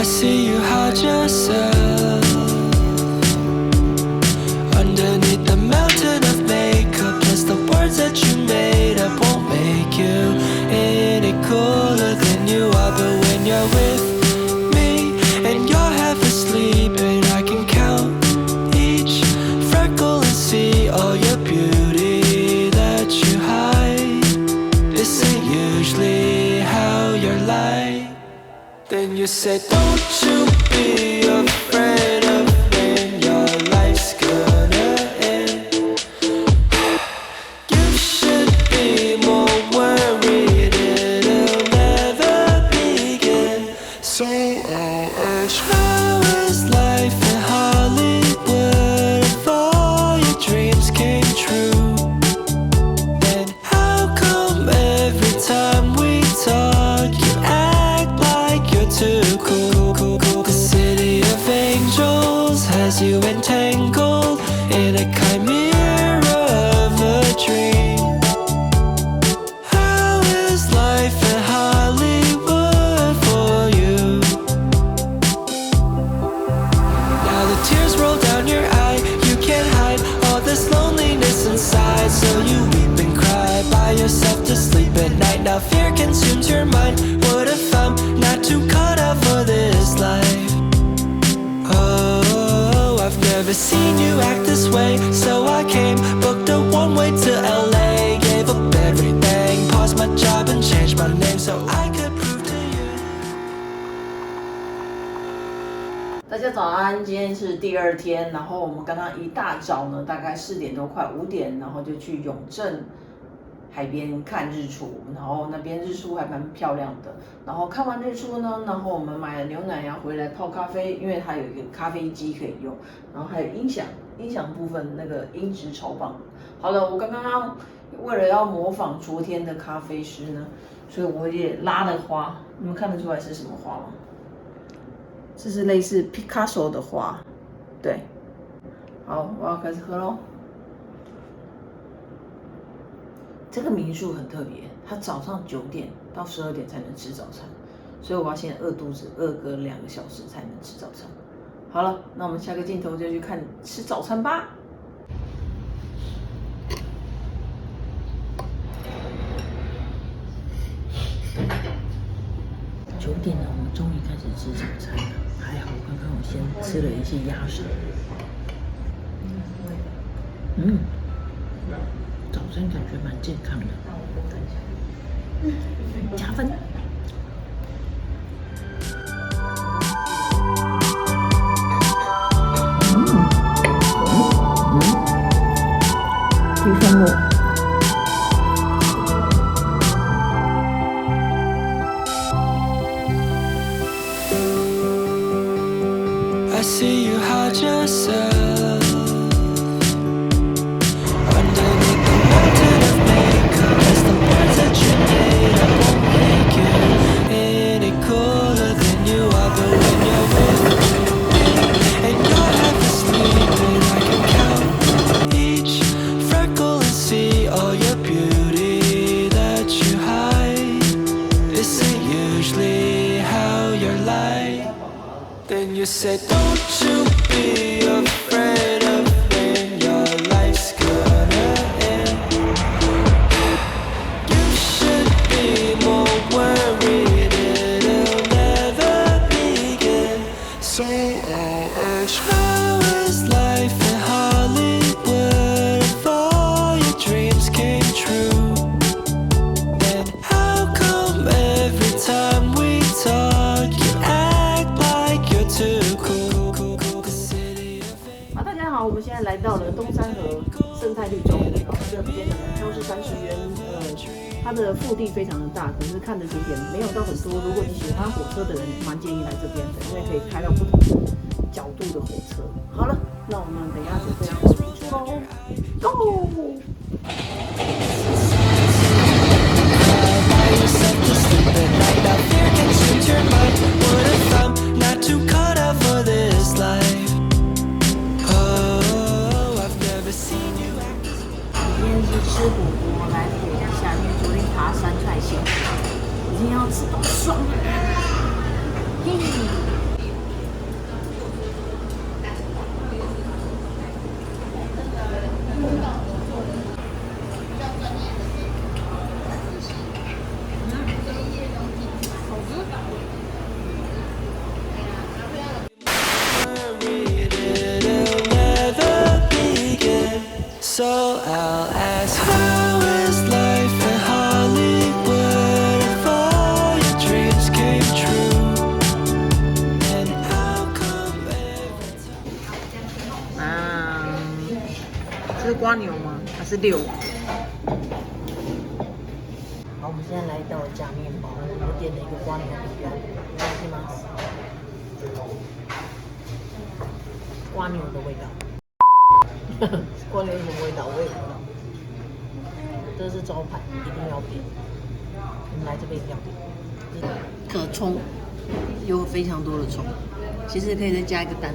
I see you hide yourself underneath the mountain of makeup. Plus the words that you made up won't make you any cooler than you are. But when you're with me and you're half asleep, and I can count each freckle and see all your beauty that you hide. This ain't usually how you're like. Then you said, don't you be afraid of when your life's gonna end. You should be more worried it'll never begin. So I'll ask, how is life in Hollywood if all your dreams came true? Then how come every time we talk you act like you're too cool? The city of angels has you entangled in a chimera of a dream. How is life in Hollywood for you? Now the tears roll down your eye, you can't hide all this loneliness inside. So you weep and cry by yourself to sleep at night. Now fear consumes your mind. What if I'm not too cut out for this life? Oh, I've never seen you act this way. So I came, booked a one-way to LA, gave up everything, paused my job and changed my name so I could prove to you. 大家早安，今天是第二天，然后我们刚刚一大早呢，大概4点多快5点，然后就去永正海边看日出，然后那边日出还蛮漂亮的。然后看完日出呢，然后我们买了牛奶呀回来泡咖啡，因为它有一个咖啡机可以用，然后还有音响部分那个音质超棒。好了，我刚刚为了要模仿昨天的咖啡师呢，所以我也拉了花，你们看得出来是什么花吗？这是类似 Picasso 的花，对。好，我要开始喝喽。这个民宿很特别，它早上9点到12点才能吃早餐，所以我要先饿肚子，饿个2个小时才能吃早餐。好了，那我们下个镜头就去看吃早餐吧。9点了，我们终于开始吃早餐了。还好，刚刚我先吃了一些鸭舌。早餐感觉蛮健康的，加分。提升了。I see you hide yourself underneath the mountain of makeup. As the words that you made up won't make you any cooler than you are. But when you're with me and you're half asleep, and I can count each freckle and see all your beauty that you hide. This ain't usually how you're like. Then you said, don't you be afraid of when your life's gonna end. You should be more worried it'll never begin. So I'll ask, how is life in Hollywood if all your dreams came true? And how come every time we talk you act like you're too cool? The city of 大家好，我们现在来到了东山河生态绿洲，然后这边的门票是30元，它的腹地非常的大，可是看的景点没有到很多。如果你喜欢火车的人，蛮建议来这边的，因为可以开到不同角度的火车。好了，那我们等一下准备要出喽，Go！吃火锅来了一下，因为昨天爬山太辛苦了，今天要吃多爽啊！嘿。瓜牛吗？还是6？好，我们现在来到假面包，我点了一个瓜牛饼干，是吗？瓜牛的味道，瓜牛有什么味道我也不知道。这是招牌，一定要点。我们来这边一定要点。可葱，有非常多的葱，其实可以再加一个蛋。